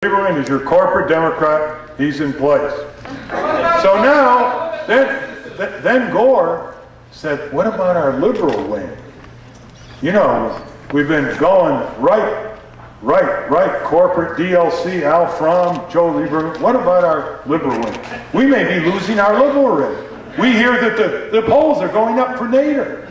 Lieberman is your corporate Democrat. He's in place. So now, then Gore said, what about our liberal wing? You know, we've been going right, corporate DLC, Al Fromm, Joe Lieberman. What about our liberal wing? We may be losing our liberal wing. We hear that the polls are going up for Nader.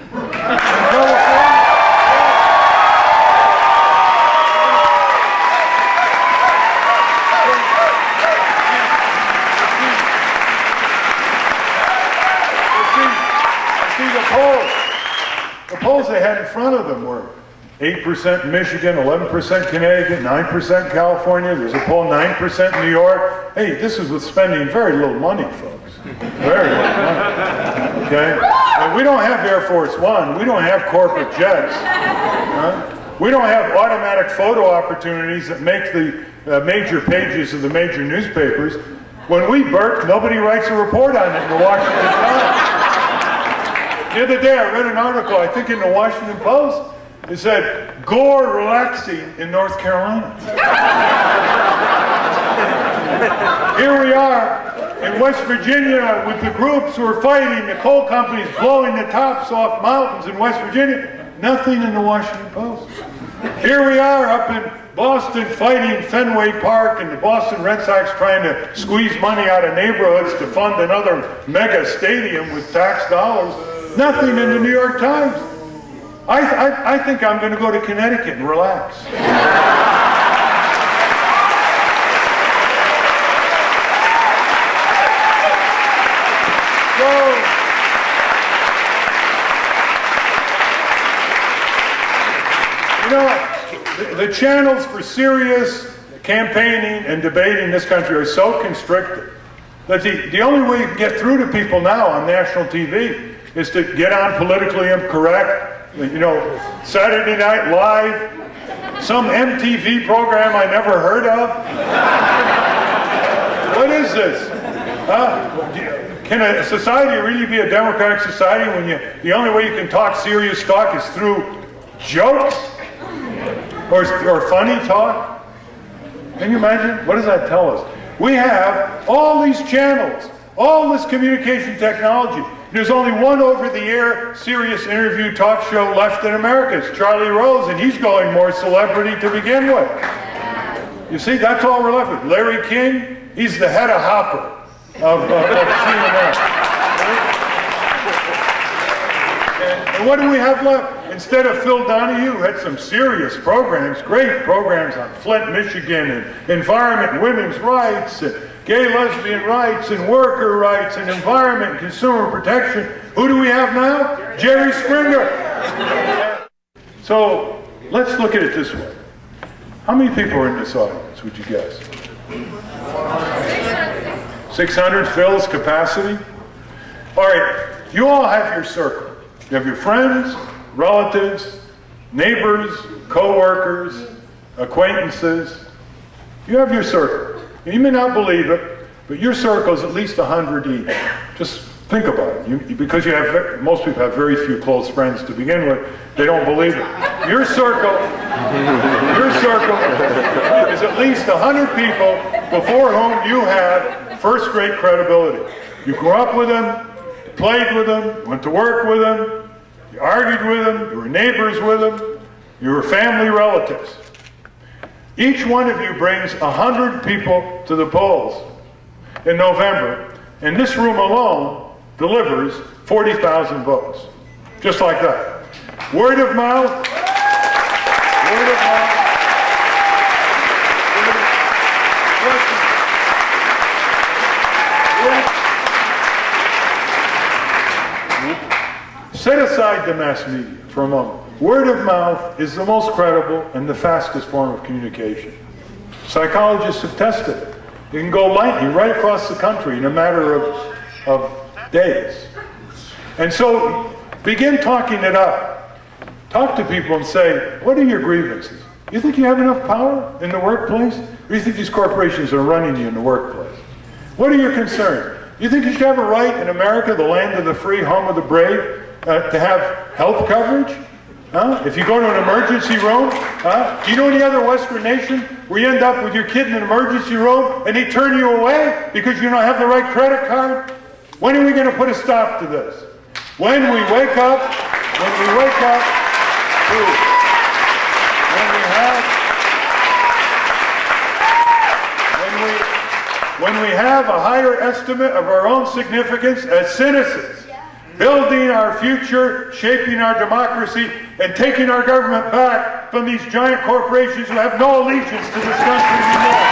The polls they had in front of them were 8% in Michigan, 11% Connecticut, 9% California. There's a poll 9% in New York. Hey, this is with spending very little money, folks. Very little money. Okay? And we don't have Air Force One. We don't have corporate jets. We don't have automatic photo opportunities that make the major pages of the major newspapers. When we burp, nobody writes a report on it in the Washington Times. The other day I read an article, I think in the Washington Post, it said, Gore relaxing in North Carolina. Here we are in West Virginia with the groups who are fighting, the coal companies blowing the tops off mountains in West Virginia. Nothing in the Washington Post. Here we are up in Boston fighting Fenway Park and the Boston Red Sox trying to squeeze money out of neighborhoods to fund another mega stadium with tax dollars. Nothing in the New York Times. I think I'm going to go to Connecticut and relax. So, you know, the channels for serious campaigning and debating in this country are so constricted that the only way you can get through to people now on national TV is to get on politically incorrect, you know, Saturday Night Live, some MTV program I never heard of. What is this? Can a society really be a democratic society when the only way you can talk serious talk is through jokes or funny talk? Can you imagine? What does that tell us? We have all these channels, all this communication technology. There's only one over-the-air serious interview talk show left in America. It's Charlie Rose, and he's going more celebrity to begin with. You see, that's all we're left with. Larry King, he's the head of Hopper of CNN. And what do we have left? Instead of Phil Donahue, who had some serious programs, great programs on Flint, Michigan, and environment and women's rights, and gay, lesbian rights, and worker rights, and environment, and consumer protection. Who do we have now? Jerry Springer. So let's look at it this way. How many people are in this audience, would you guess? 600 fills capacity? All right, you all have your circle. You have your friends, relatives, neighbors, co-workers, acquaintances. You have your circle. You may not believe it, but your circle is at least 100 each. Just think about it. Because most people have very few close friends to begin with, they don't believe it. Your circle is at least 100 people before whom you have first-rate credibility. You grew up with them, you played with them, went to work with them, you argued with them, you were neighbors with them, you were family relatives. Each one of you brings 100 people to the polls in November, and this room alone delivers 40,000 votes. Just like that. Word of mouth. Word of mouth. Set aside the mass media for a moment. Word of mouth is the most credible and the fastest form of communication. Psychologists have tested it. You can go lightning right across the country in a matter of days. And so begin talking it up. Talk to people and say, what are your grievances? You think you have enough power in the workplace? Or do you think these corporations are running you in the workplace? What are your concerns? You think you should have a right in America, the land of the free, home of the brave, to have health coverage? Huh? If you go to an emergency room, do you know any other Western nation where you end up with your kid in an emergency room and they turn you away because you don't have the right credit card? When are we going to put a stop to this? When we wake up, when we have a higher estimate of our own significance as citizens, building our future, shaping our democracy, and taking our government back from these giant corporations who have no allegiance to this country anymore.